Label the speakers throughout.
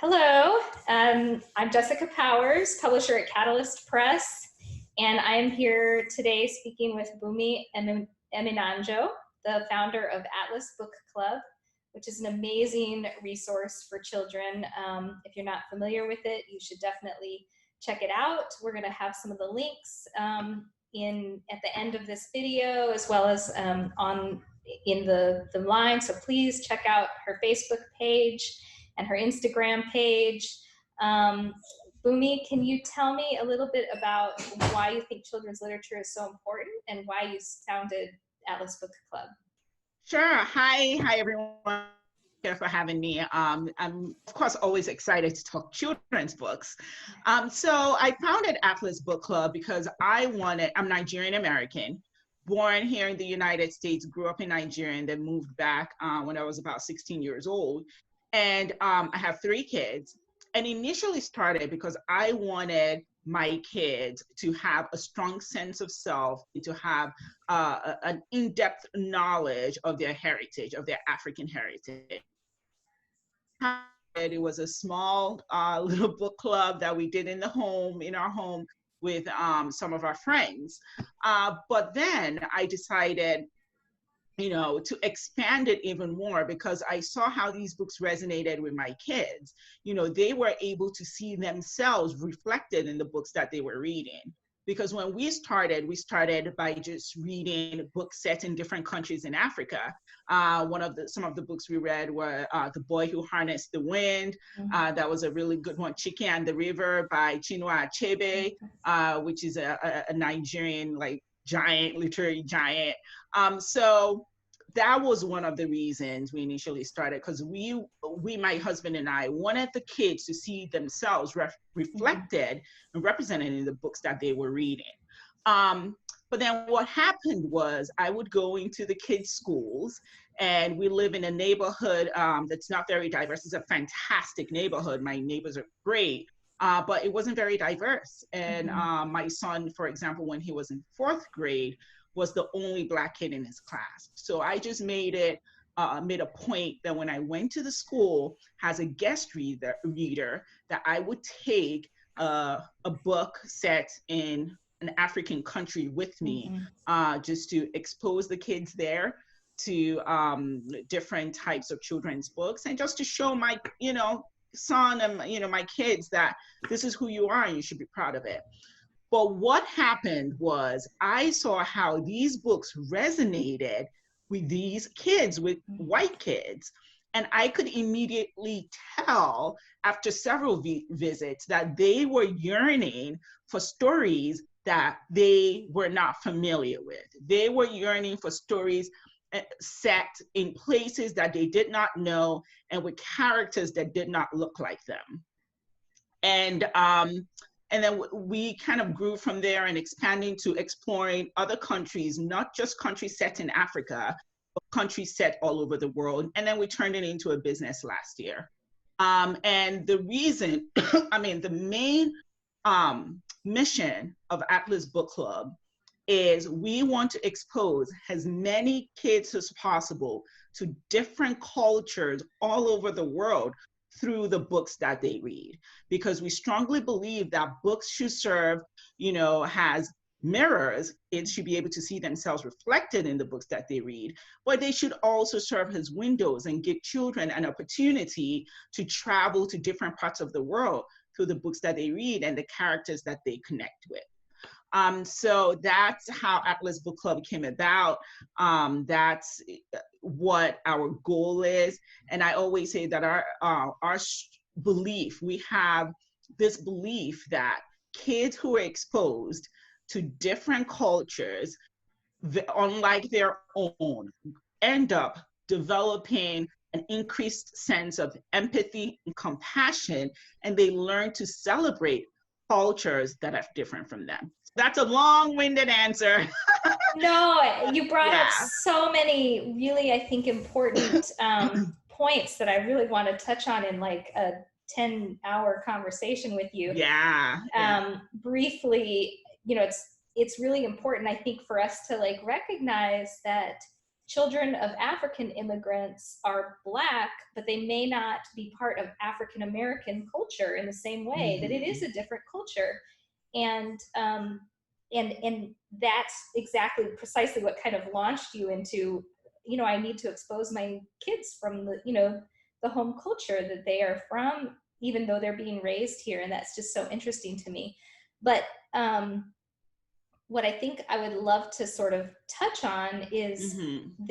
Speaker 1: Hello, I'm Jessica Powers, publisher at Catalyst Press, and I am here today speaking with Bunmi Emenanjo, the founder of Atlas Book Club, which is an amazing resource for children. If you're not familiar with it, you should definitely check it out. We're going to have some of the links at the end of this video, as well as in the line. So please check out her Facebook page and her Instagram page. Bunmi, can you tell me a little bit about why you think children's literature is so important and why you founded Atlas Book Club?
Speaker 2: Sure. Hi everyone. Thank you for having me. I'm of course always excited to talk children's books. So I founded Atlas Book Club because I'm Nigerian American, born here in the United States, grew up in Nigeria, and then moved back when I was about 16 years old. And I have 3 kids, and initially started because I wanted my kids to have a strong sense of self, to have an in-depth knowledge of their heritage, of their African heritage. It was a small little book club that we did in our home with some of our friends. But then I decided, to expand it even more, because I saw how these books resonated with my kids. They were able to see themselves reflected in the books that they were reading. Because when we started by just reading books set in different countries in Africa. Some of the books we read were The Boy Who Harnessed the Wind. That was a really good one. Chike and the River by Chinua Achebe, which is a Nigerian giant, literary giant. So that was one of the reasons we initially started, because we, my husband and I, wanted the kids to see themselves reflected and represented in the books that they were reading. But then what happened was I would go into the kids' schools, and we live in a neighborhood that's not very diverse. It's a fantastic neighborhood. My neighbors are great. But it wasn't very diverse. And my son, for example, when he was in 4th grade, was the only Black kid in his class. So I just made a point that when I went to the school as a guest reader, that I would take a book set in an African country with me, just to expose the kids there to different types of children's books, and just to show my, son and my kids that this is who you are and you should be proud of it. But what happened was I saw how these books resonated with these kids, with white kids, and I could immediately tell after several visits that they were yearning for stories that they were not familiar with. They were yearning for stories set in places that they did not know and with characters that did not look like them. And then we kind of grew from there and expanding to exploring other countries, not just countries set in Africa, but countries set all over the world. And then we turned it into a business last year. And the reason, the main mission of Atlas Book Club is we want to expose as many kids as possible to different cultures all over the world through the books that they read, because we strongly believe that books should serve, as mirrors. It should be able to see themselves reflected in the books that they read, but they should also serve as windows and give children an opportunity to travel to different parts of the world through the books that they read and the characters that they connect with. So that's how Atlas Book Club came about. That's what our goal is. And I always say that our belief, we have this belief that kids who are exposed to different cultures, unlike their own, end up developing an increased sense of empathy and compassion, and they learn to celebrate cultures that are different from them. That's a long-winded answer.
Speaker 1: No, you brought up so many really, I think, important points that I really want to touch on in like a 10-hour conversation with you. Briefly, it's really important, I think, for us to recognize that children of African immigrants are Black, but they may not be part of African American culture in the same way, that it is
Speaker 2: Mm-hmm.
Speaker 1: a different culture. And and that's exactly precisely what kind of launched you into, I need to expose my kids from the, the home culture that they are from, even though they're being raised here. And that's just so interesting to me. But what I think I would love to sort of touch on is
Speaker 2: Mm-hmm.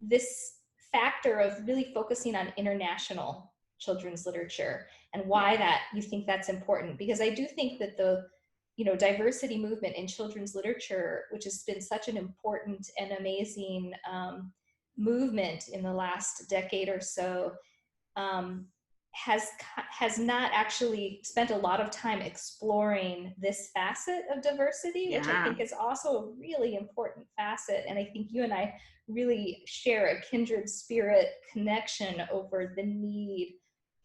Speaker 1: this factor of really focusing on international children's literature, and
Speaker 2: Yeah.
Speaker 1: why that you think that's important. Because I do think that the diversity movement in children's literature, which has been such an important and amazing movement in the last decade or so, um, has has not actually spent a lot of time exploring this facet of diversity, which I
Speaker 2: Yeah.
Speaker 1: think is also a really important facet. And I think you and I really share a kindred spirit connection over the need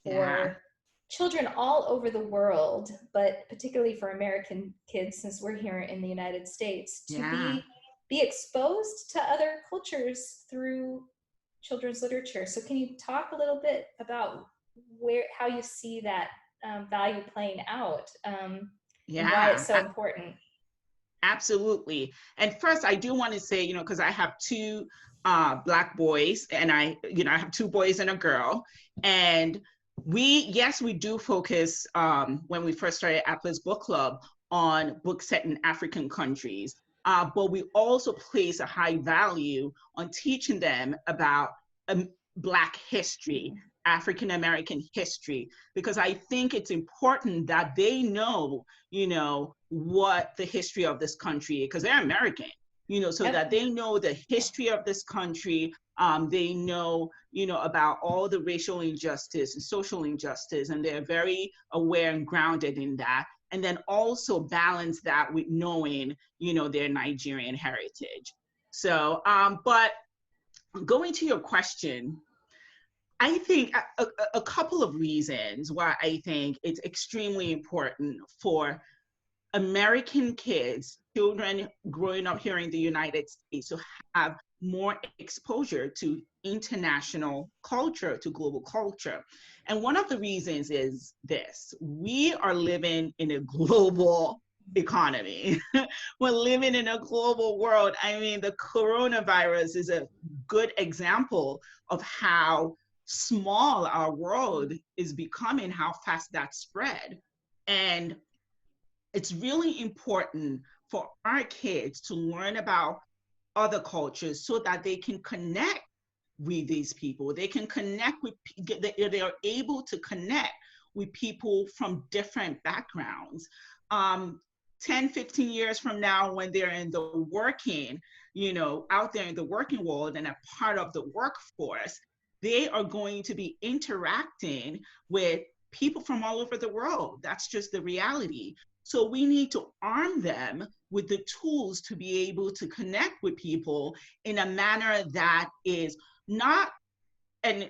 Speaker 2: Yeah.
Speaker 1: for children all over the world, but particularly for American kids, since we're here in the United States, to
Speaker 2: Yeah.
Speaker 1: be exposed to other cultures through children's literature. So can you talk a little bit about how you see that value playing out, and why
Speaker 2: Yeah.
Speaker 1: it's so important?
Speaker 2: Absolutely. And first, I do want to say, because I have two Black boys, and I have two boys and a girl. And yes, we do focus, when we first started Atlas Book Club, on books set in African countries. But we also place a high value on teaching them about Black history, African American history, because I think it's important that they know, what the history of this country, because they're American, so
Speaker 1: Yep.
Speaker 2: that they know the history of this country. They know, about all the racial injustice and social injustice, and they're very aware and grounded in that. And then also balance that with knowing, their Nigerian heritage. So, but going to your question, I think a couple of reasons why I think it's extremely important for American kids, children growing up here in the United States, to have more exposure to international culture, to global culture. And one of the reasons is this: we are living in a global economy. We're living in a global world. I mean, the coronavirus is a good example of how small our world is becoming, how fast that spread. And it's really important for our kids to learn about other cultures so that they can connect with these people. They can connect with, they are able to connect with people from different backgrounds. 10, 15 years from now, when they're in the working, out there in the working world and a part of the workforce, they are going to be interacting with people from all over the world. That's just the reality. So we need to arm them with the tools to be able to connect with people in a manner that is not an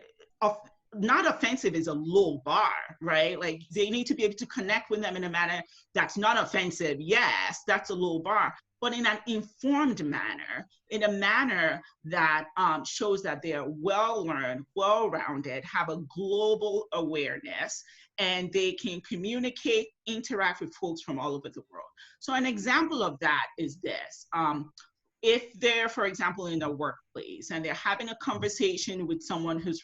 Speaker 2: not offensive, is a low bar, right? Like, they need to be able to connect with them in a manner that's not offensive. Yes, that's a low bar, but in an informed manner, in a manner that shows that they are well learned, well rounded, have a global awareness, and they can communicate, interact with folks from all over the world. So an example of that is this. If they're, for example, in a workplace and they're having a conversation with someone who's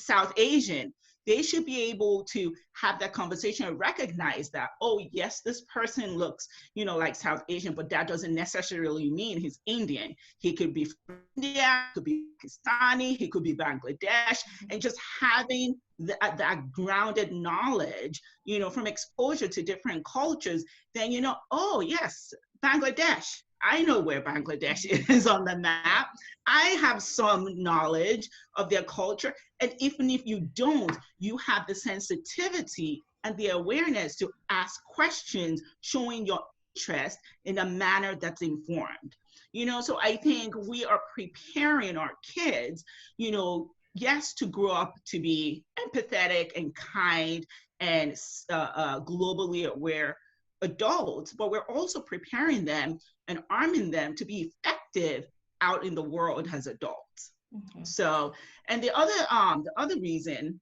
Speaker 2: South Asian, they should be able to have that conversation and recognize that, oh, yes, this person looks, like South Asian, but that doesn't necessarily mean he's Indian. He could be from India, could be Pakistani, he could be Bangladesh, and just having that grounded knowledge, from exposure to different cultures, then, oh, yes, Bangladesh. I know where Bangladesh is on the map. I have some knowledge of their culture. And even if you don't, you have the sensitivity and the awareness to ask questions, showing your interest in a manner that's informed. So I think we are preparing our kids, yes, to grow up to be empathetic and kind and globally aware adults, but we're also preparing them and arming them to be effective out in the world as adults.
Speaker 1: Mm-hmm.
Speaker 2: So, and the other reason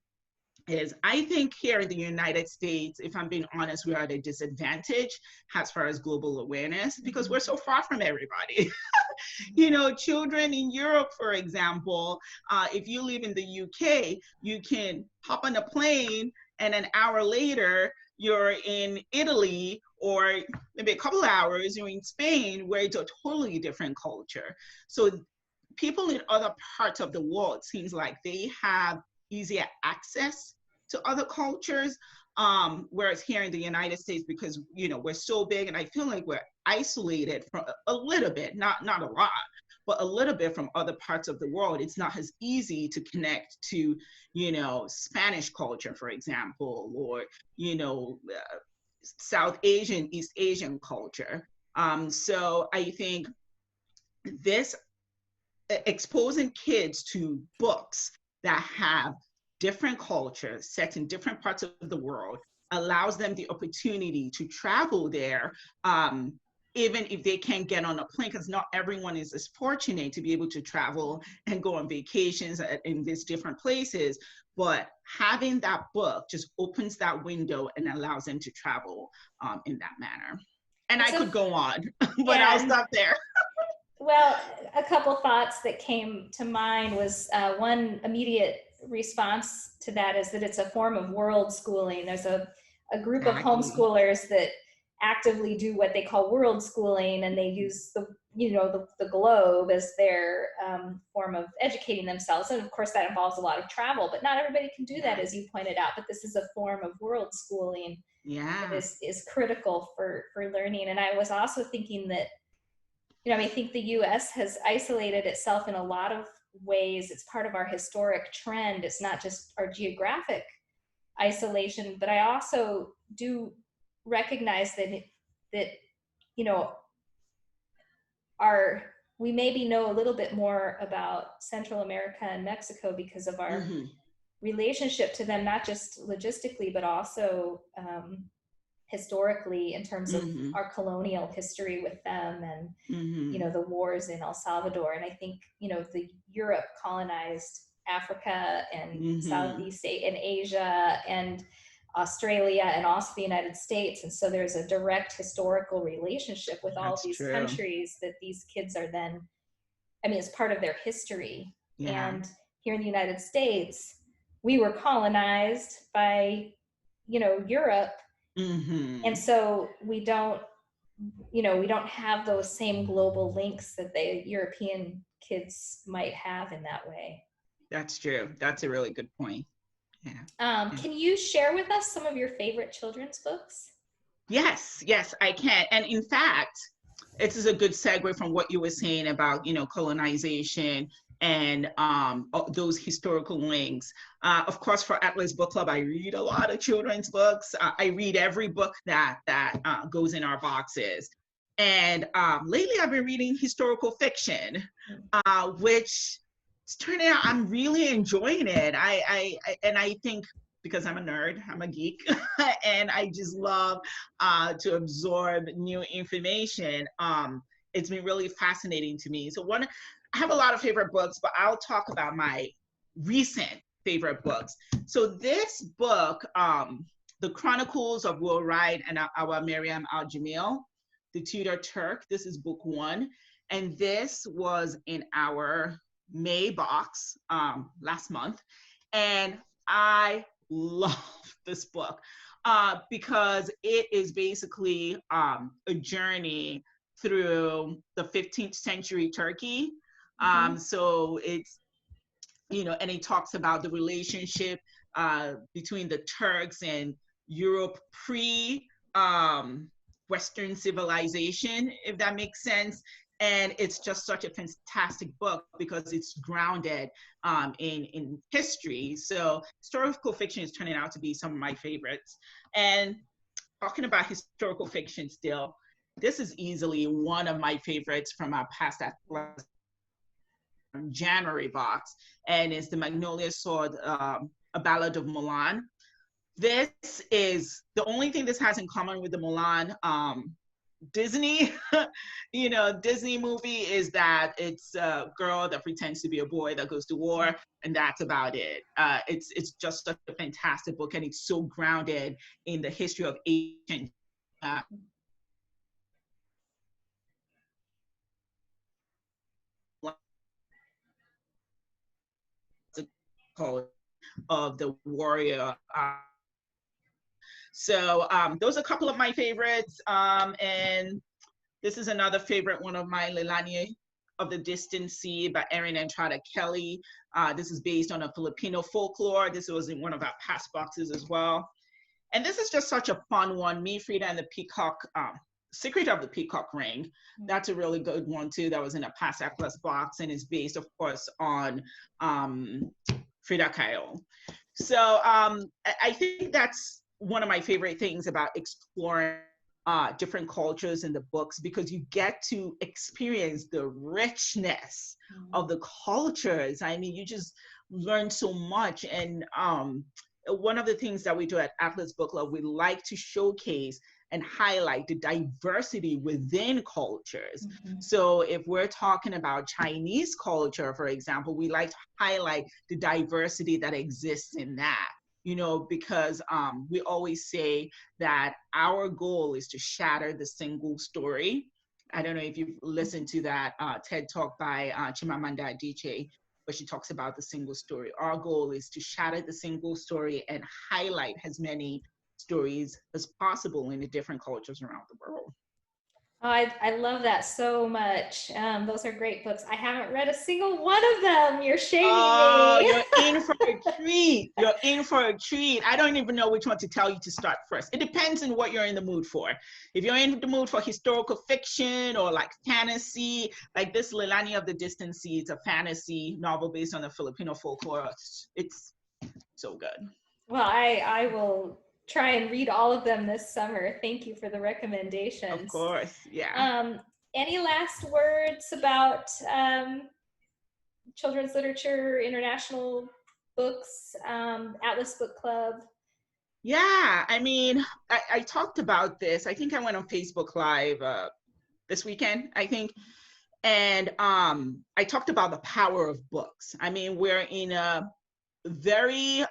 Speaker 2: is I think here in the United States, if I'm being honest, we are at a disadvantage as far as global awareness because we're so far from everybody. You know, children in Europe, for example, if you live in the UK, you can hop on a plane and an hour later, you're in Italy, or maybe a couple of hours, you're in Spain, where it's a totally different culture. So people in other parts of the world seems like they have easier access to other cultures, whereas here in the United States, because you know we're so big, and I feel like we're isolated from a little bit, not a lot, but a little bit from other parts of the world. It's not as easy to connect to, you know, Spanish culture, for example, or you know, South Asian, East Asian culture. So I think this exposing kids to books that have different cultures set in different parts of the world allows them the opportunity to travel there, even if they can't get on a plane, because not everyone is as fortunate to be able to travel and go on vacations in these different places. But having that book just opens that window and allows them to travel in that manner. And I could go on, but I'll stop there.
Speaker 1: Well, a couple thoughts that came to mind was one immediate response to that is that it's a form of world schooling. There's a group of homeschoolers that actively do what they call world schooling, and they use the globe as their form of educating themselves. And of course that involves a lot of travel, but not everybody can do that, as you pointed out. But this is a form of world schooling that is critical for learning. And I was also thinking that, you know, I think the US has isolated itself in a lot of ways. It's part of our historic trend. It's not just our geographic isolation, but I also do recognize that you know, we maybe know a little bit more about Central America and Mexico because of our relationship to them, not just logistically, but also historically in terms of our colonial history with them, and you know, the wars in El Salvador. And I think, you know, the Europe colonized Africa and Southeast and Asia and Australia and also the United States. And so there's a direct historical relationship with all these countries that these kids are then, I mean, it's part of their history. And here in the United States, we were colonized by, you know, Europe. And so we don't have those same global links that the European kids might have in that way.
Speaker 2: That's true. That's a really good point.
Speaker 1: Can you share with us some of your favorite children's books?
Speaker 2: Yes, I can. And in fact, this is a good segue from what you were saying about, you know, colonization and those historical links. Of course, for Atlas Book Club, I read a lot of children's books. I read every book that goes in our boxes. And lately I've been reading historical fiction, which it's turning out I'm really enjoying it. I think because I'm a nerd, I'm a geek, and I just love to absorb new information. It's been really fascinating to me. So I have a lot of favorite books, but I'll talk about my recent favorite books. So this book, The Chronicles of Will Wright and Our Miriam Al-Jamil, The Tudor Turk, this is book 1. And this was in our May box last month. And I love this book because it is basically a journey through the 15th century Turkey. So it's, you know, and it talks about the relationship between the Turks and Europe Western civilization, if that makes sense. And it's just such a fantastic book because it's grounded in history. So historical fiction is turning out to be some of my favorites. And talking about historical fiction still, this is easily one of my favorites from our past January box, and it's The Magnolia Sword, A Ballad of Mulan. This is the only thing this has in common with the Mulan Disney, Disney movie is that it's a girl that pretends to be a boy that goes to war, and that's about it. It's just such a fantastic book, and it's so grounded in the history of ancient uh, of the warrior. So those are a couple of my favorites, and this is another favorite one of mine, Lelania of the Distant Sea by Erin Entrada Kelly. This is based on a Filipino folklore. This was in one of our past boxes as well. And this is just such a fun one. Me, Frida, and the Peacock, Secret of the Peacock Ring. That's a really good one too. That was in a past Atlas box and is based, of course, on Frida Kahlo. So I think that's one of my favorite things about exploring different cultures in the books, because you get to experience the richness of the cultures. I mean, you just learn so much. And one of the things that we do at Atlas Book Club, we like to showcase and highlight the diversity within cultures. So if we're talking about Chinese culture, for example, we like to highlight the diversity that exists in that. Because we always say that our goal is to shatter the single story. I don't know if you've listened to that TED Talk by Chimamanda Adichie, but she talks about the single story. Our goal is to shatter the single story and highlight as many stories as possible in the different cultures around the world.
Speaker 1: Oh, I love that so much. Those are great books. I haven't read a single one of them. You're shaming
Speaker 2: Oh,
Speaker 1: me.
Speaker 2: you're in for a treat. You're in for a treat. I don't even know which one to tell you to start first. It depends on what you're in the mood for. If you're in the mood for historical fiction or like fantasy, like this Lelania of the Distant Sea, it's a fantasy novel based on the Filipino folklore. It's so good.
Speaker 1: Well, I will try and read all of them this summer. Thank you for the
Speaker 2: Of
Speaker 1: recommendations.
Speaker 2: course, yeah.
Speaker 1: Any last words about children's literature, international books, Atlas Book Club?
Speaker 2: Yeah, I mean, I talked about this. I think I went on Facebook Live this weekend, I think. And I talked about the power of books. I mean, we're in a very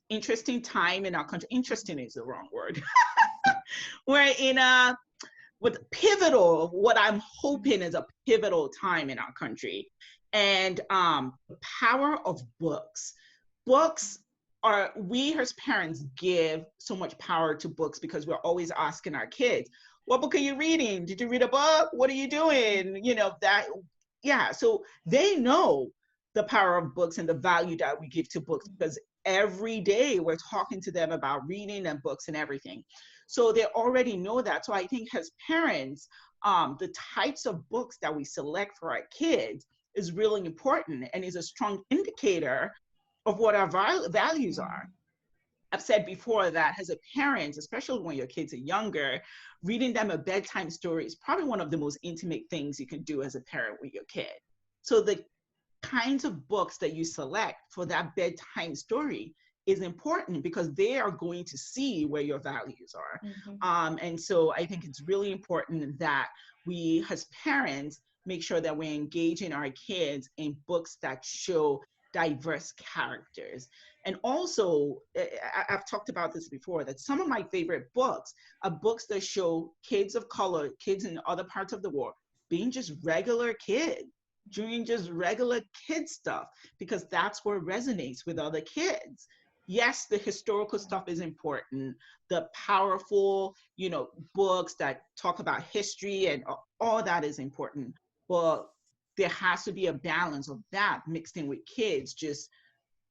Speaker 2: interesting time in our country. Interesting is the wrong word. We're in a what I'm hoping is a pivotal time in our country. And the power of books. Books we as parents give so much power to books because we're always asking our kids, what book are you reading? Did you read a book? What are you doing? Yeah. So they know the power of books and the value that we give to books, because every day we're talking to them about reading and books and everything. So they already know that. So I think as parents, the types of books that we select for our kids is really important and is a strong indicator of what our values are. I've said before that as a parent, especially when your kids are younger, reading them a bedtime story is probably one of the most intimate things you can do as a parent with your kid. So the kinds of books that you select for that bedtime story is important because they are going to see where your values are. And so I think it's really important that we as parents make sure that we're engaging our kids in books that show diverse characters. And also, I've talked about this before, that some of my favorite books are books that show kids of color, kids in other parts of the world, being just regular kids, doing just regular kid stuff, because that's what resonates with other kids. Yes, the historical stuff is important, the powerful, books that talk about history and all that is important. But there has to be a balance of that mixed in with kids just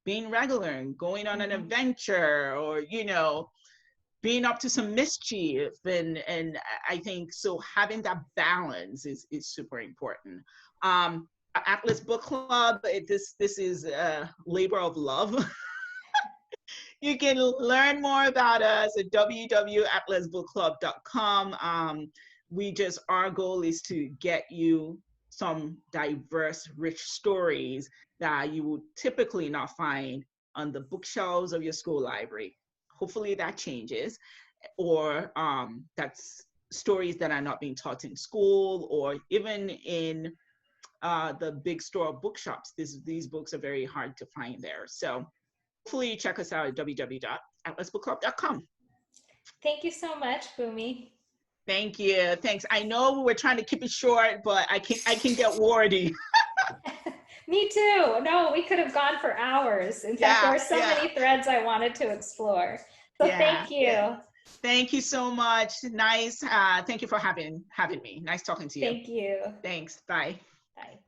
Speaker 2: being regular and going on an adventure, or being up to some mischief. And I think so having that balance is super important. Atlas Book Club, this is a labor of love. You can learn more about us at www.atlasbookclub.com. Our goal is to get you some diverse, rich stories that you would typically not find on the bookshelves of your school library. Hopefully that changes, or that's stories that are not being taught in school or even in the big store bookshops. These books are very hard to find there. So hopefully check us out at www.atlasbookclub.com.
Speaker 1: Thank you so much, Bunmi.
Speaker 2: Thank you. Thanks. I know we're trying to keep it short, but I can get wordy.
Speaker 1: Me too. No, we could have gone for hours. In fact, there
Speaker 2: Yeah,
Speaker 1: are so
Speaker 2: yeah,
Speaker 1: many threads I wanted to explore. So
Speaker 2: yeah,
Speaker 1: thank
Speaker 2: yeah.
Speaker 1: you.
Speaker 2: Thank you so much. Nice. Thank you for having me. Nice talking to you.
Speaker 1: Thank you.
Speaker 2: Thanks. Bye.
Speaker 1: Bye.